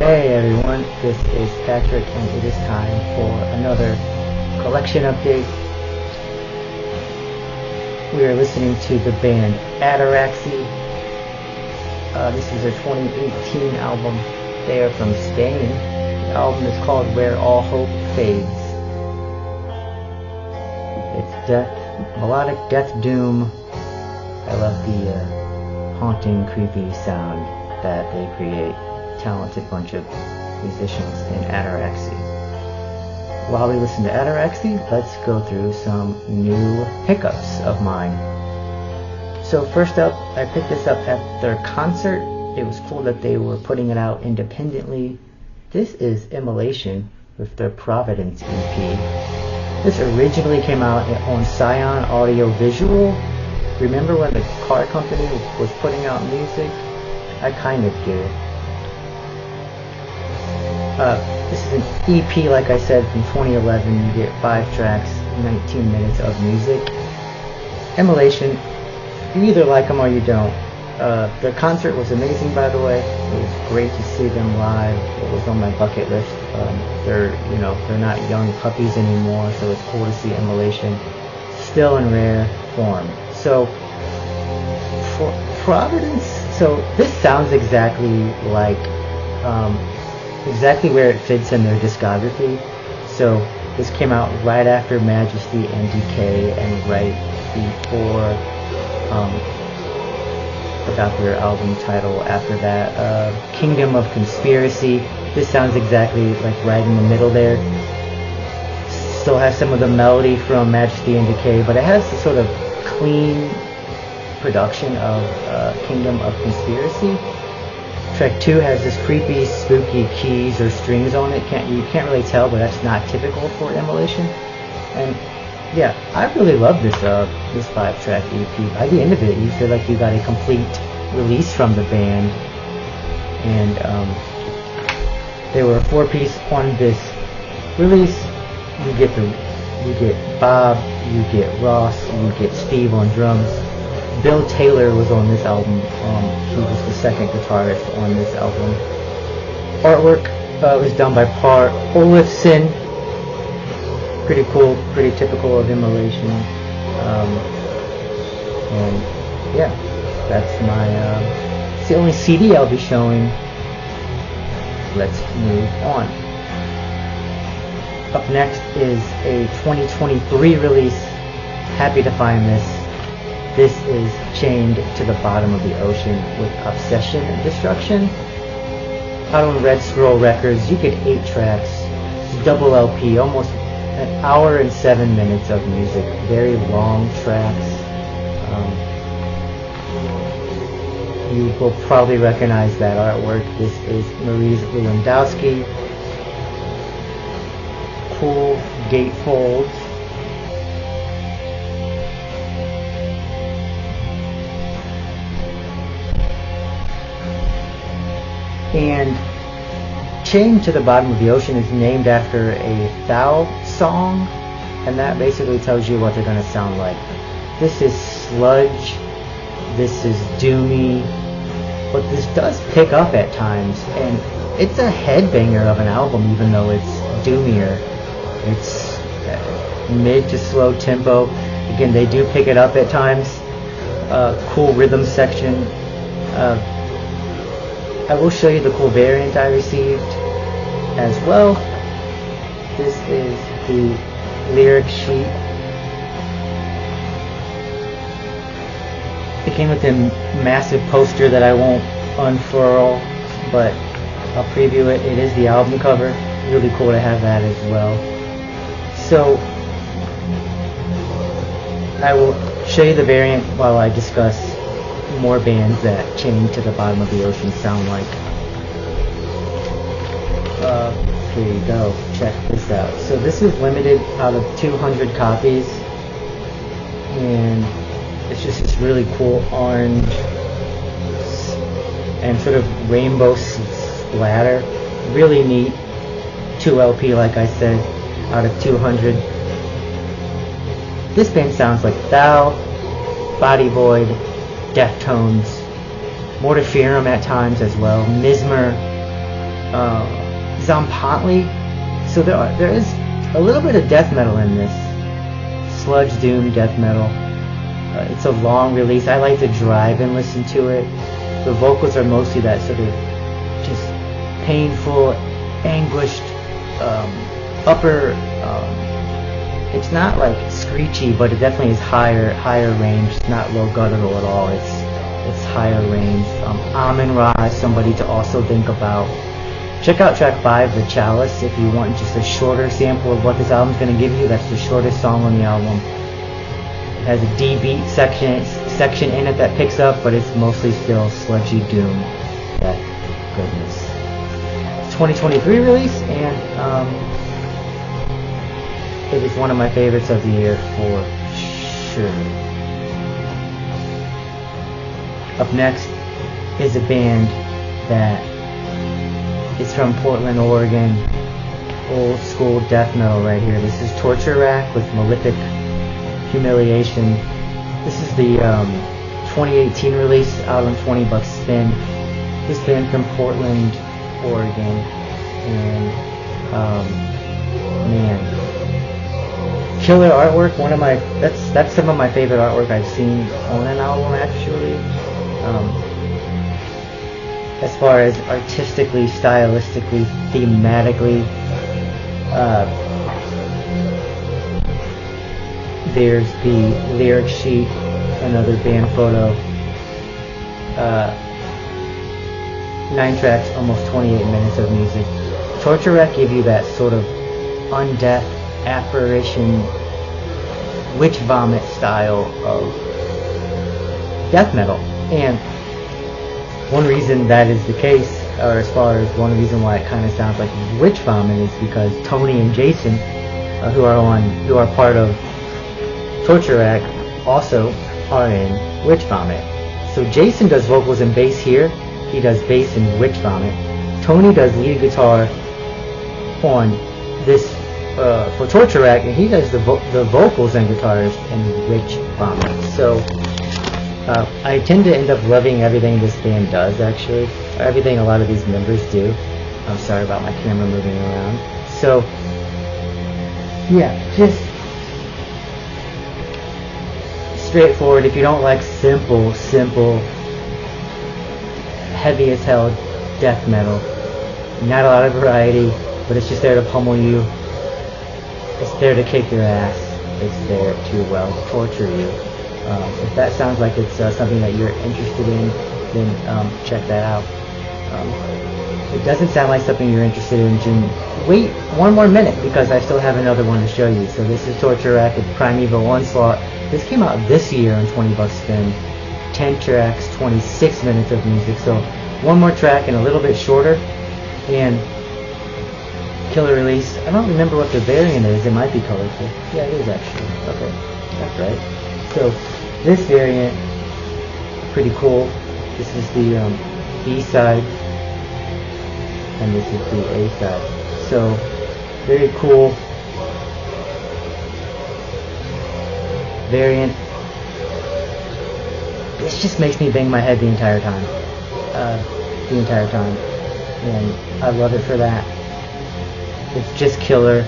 Hey everyone, this is Patrick and it is time for another collection update. We are listening to the band Ataraxy. This is their 2018 album. They are from Spain. The album is called Where All Hope Fades. It's melodic death doom. I love the haunting, creepy sound that they create. Talented bunch of musicians in Ataraxy. While we listen to Ataraxy, let's go through some new pickups of mine. So first up, I picked this up at their concert. It was cool that they were putting it out independently. This is Immolation with their Providence EP. This originally came out on Scion Audio Visual. Remember when the car company was putting out music? I kind of get it. This is an EP, like I said, from 2011. You get 5 tracks, 19 minutes of music. Immolation, you either like them or you don't. Their concert was amazing, by the way. It was great to see them live. It was on my bucket list. They're not young puppies anymore, so it's cool to see Immolation still in rare form. So, for Providence, so this sounds exactly like exactly where it fits in their discography. So this came out right after Majesty and Decay and right before forgot their album title after that, Kingdom of Conspiracy. This sounds exactly like right in the middle there. Still has some of the melody from Majesty and Decay, but it has the sort of clean production of Kingdom of Conspiracy. Track 2 has this creepy, spooky keys or strings on it. You can't really tell, but that's not typical for Immolation. And yeah, I really love this 5-track EP. By the end of it, you feel like you got a complete release from the band. And they were a 4-piece on this release. You get Bob, you get Ross, you get Steve on drums. Bill Taylor was on this album. He was the second guitarist on this album. Artwork was done by Par Olufsen. Pretty cool, pretty typical of Immolation. And yeah, that's it's the only CD I'll be showing. Let's move on. Up next is a 2023 release. Happy to find this. This is Chained to the Bottom of the Ocean with Obsession and Destruction. Out on Red Scroll Records, you get 8 tracks, double LP, almost an hour and 7 minutes of music. Very long tracks. You will probably recognize that artwork. This is Maurice Lewandowski. Cool gatefolds. And Chained to the Bottom of the Ocean is named after a Thou song, and that basically tells you what they're going to sound like. This is sludge, this is doomy, but this does pick up at times, and it's a headbanger of an album even though it's doomier. It's mid to slow tempo. Again, they do pick it up at times. Cool rhythm section. I will show you the cool variant I received as well. This is the lyric sheet. It came with a massive poster that I won't unfurl, but I'll preview it. It is the album cover. Really cool to have that as well. So I will show you the variant while I discuss more bands that Chained to the Bottom of the Ocean sound like. Here you go. Check this out. So this is limited out of 200 copies, and it's just this really cool orange and sort of rainbow splatter. Really neat. 2 LP, like I said, out of 200. This band sounds like Thou, Body Void, Deftones, Mortiferum at times as well, Mizmer, Zompantly. So there is a little bit of death metal in this. Sludge doom death metal. It's a long release. I like to drive and listen to it. The vocals are mostly that sort of just painful, anguished upper. It's not like screechy, but it definitely is higher range. It's not low guttural at all. It's higher range. Amun-Ra is somebody to also think about. Check out track 5, The Chalice, if you want just a shorter sample of what this album's going to give you. That's the shortest song on the album. It has a D beat section in it that picks up, but it's mostly still sludgy doom. That goodness. It's 2023 release, and it is one of my favorites of the year for sure. Up next is a band that is from Portland, Oregon. Old school death metal right here. This is Torture Rack with Malefic Humiliation. This is the 2018 release out on $20 spin. This band from Portland, Oregon, and man, killer artwork. That's some of my favorite artwork I've seen on an album actually. As far as artistically, stylistically, thematically, there's the lyric sheet, another band photo, 9 tracks, almost 28 minutes of music. Torture Rack give you that sort of undeath, apparition, witch vomit style of death metal. And one reason that is the case, or as far as one reason why it kind of sounds like witch vomit, is because Tony and Jason, who are part of Torture Rack, also are in Witch Vomit. So Jason does vocals and bass here. He does bass in Witch Vomit. Tony does lead guitar on this for Torture Rack, and he does the vocals and guitars in Witch Vomit. So I tend to end up loving everything this band does, actually. Everything a lot of these members do. I'm sorry about my camera moving around. So, yeah, just straightforward. If you don't like simple, heavy as hell death metal, not a lot of variety, but it's just there to pummel you. It's there to kick your ass. It's there to, torture you. If that sounds like it's something that you're interested in, then check that out. If it doesn't sound like something you're interested in, then wait one more minute, because I still have another one to show you. So this is Torture Rack with Primeval Onslaught. This came out this year on $20 spin. 10 tracks, 26 minutes of music. So one more track and a little bit shorter. And killer release. I don't remember what the variant is. It might be colorful. Yeah, it is actually. Okay, that's right. So this variant, pretty cool. This is the B side, and this is the A side. So very cool variant. This just makes me bang my head the entire time. And I love it for that. It's just killer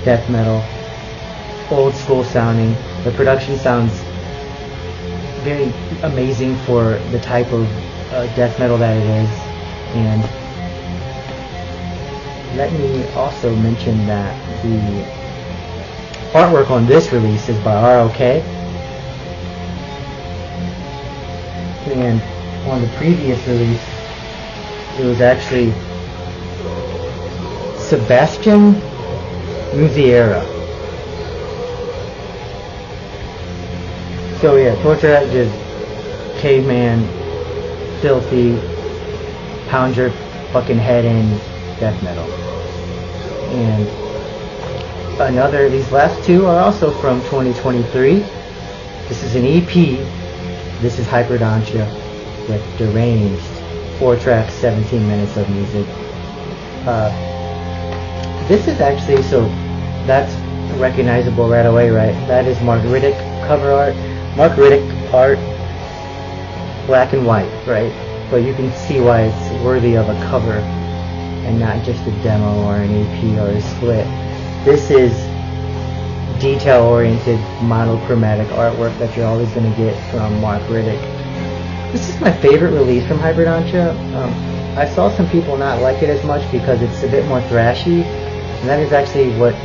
death metal, old school sounding. The production sounds very amazing for the type of death metal that it is. And let me also mention that the artwork on this release is by ROK. And on the previous release, it was actually Sebastian Muziera. So yeah, Torture Rack did caveman, filthy, pound your fucking head in death metal. And these last two are also from 2023. This is an EP. This is Hyperdontia with Deranged. 4 tracks, 17 minutes of music. This is actually, so that's recognizable right away, right? That is Mark Riddick cover art. Mark Riddick art, black and white, right? But you can see why it's worthy of a cover and not just a demo or an EP or a split. This is detail-oriented, monochromatic artwork that you're always going to get from Mark Riddick. This is my favorite release from Hybridontia. I saw some people not like it as much because it's a bit more thrashy, and that is actually what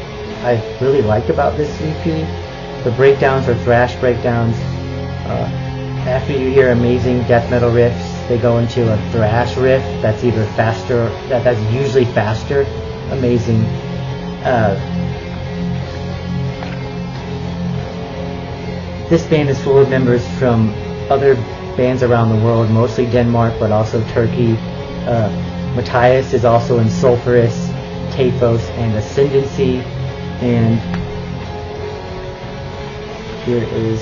I really liked about this EP. The breakdowns are thrash breakdowns. After you hear amazing death metal riffs, they go into a thrash riff that's either faster, that's usually faster. Amazing. This band is full of members from other bands around the world, mostly Denmark, but also Turkey. Matthias is also in Sulphurus, Taphos, and Ascendancy. And here is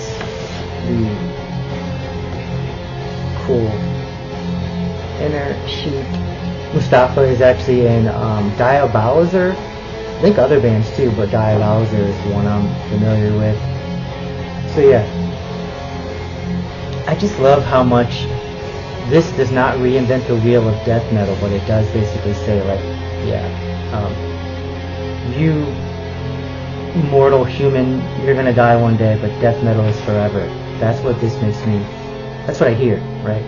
the cool inner sheet. Mustafa is actually in Diabolizer. I think other bands too, but Diabolizer is the one I'm familiar with. So yeah, I just love how much this does not reinvent the wheel of death metal, but it does basically say, like, yeah, you mortal human, you're gonna die one day, but death metal is forever. That's what this makes me, that's what I hear, right?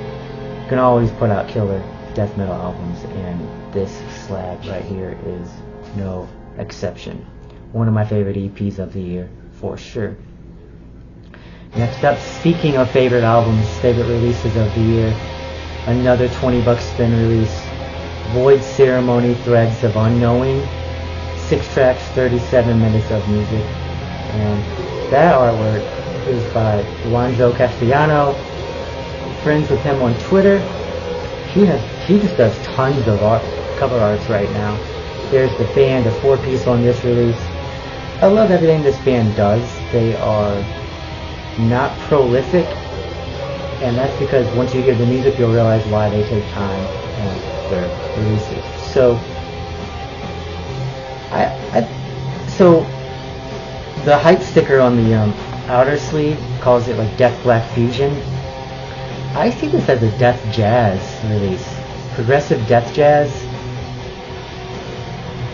You can always put out killer death metal albums, and this slab right here is no exception. One of my favorite EPs of the year, for sure. Next up, speaking of favorite albums, favorite releases of the year, another $20 spin release, Void Ceremony Threads of Unknowing. 6 tracks, 37 minutes of music. And that artwork is by Juanjo Castellano. Friends with him on Twitter. He just does tons of cover arts right now. There's the band, a 4-piece on this release. I love everything this band does. They are not prolific, and that's because once you hear the music, you'll realize why they take time on their releases. So, so the hype sticker on the outer sleeve calls it like Death Black Fusion. I see this as a death jazz release, progressive death jazz,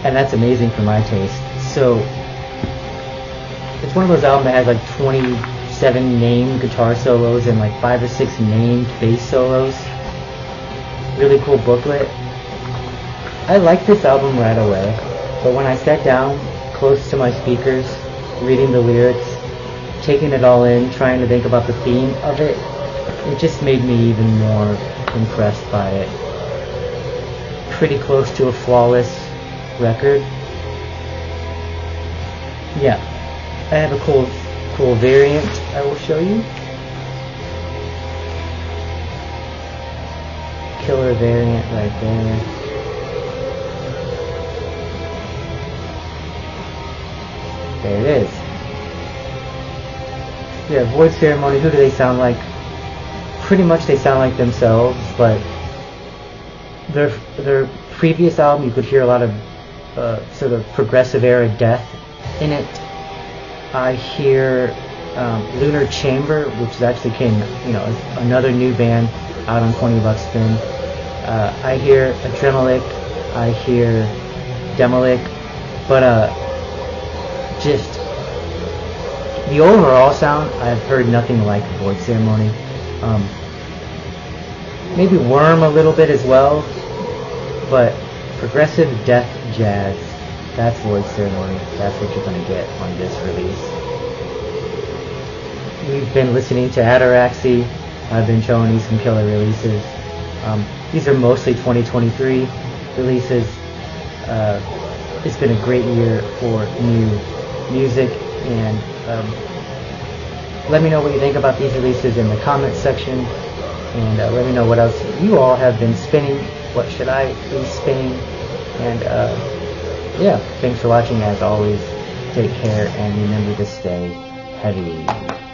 and that's amazing for my taste. So it's one of those albums that has like 27 named guitar solos and like 5 or 6 named bass solos. Really cool booklet. I liked this album right away, but when I sat down close to my speakers, reading the lyrics, taking it all in, trying to think about the theme of it, it just made me even more impressed by it. Pretty close to a flawless record. Yeah, I have a cool variant I will show you. Killer variant right there. There it is. Yeah, Void Ceremony, who do they sound like? Pretty much they sound like themselves, but their previous album you could hear a lot of sort of progressive era death in it. I hear Lunar Chamber, which actually came, another new band out on $20 spin. I hear Adrenalic, I hear Demolic, but just the overall sound, I've heard nothing like Void Ceremony. Maybe Worm a little bit as well, but progressive death jazz, that's Void Ceremony. That's what you're going to get on this release. We've been listening to Ataraxy. I've been showing you some killer releases. These are mostly 2023 releases. It's been a great year for new music, and let me know what you think about these releases in the comments section, and let me know what else you all have been spinning. What should I be spinning? And yeah, thanks for watching as always. Take care and remember to stay heavy.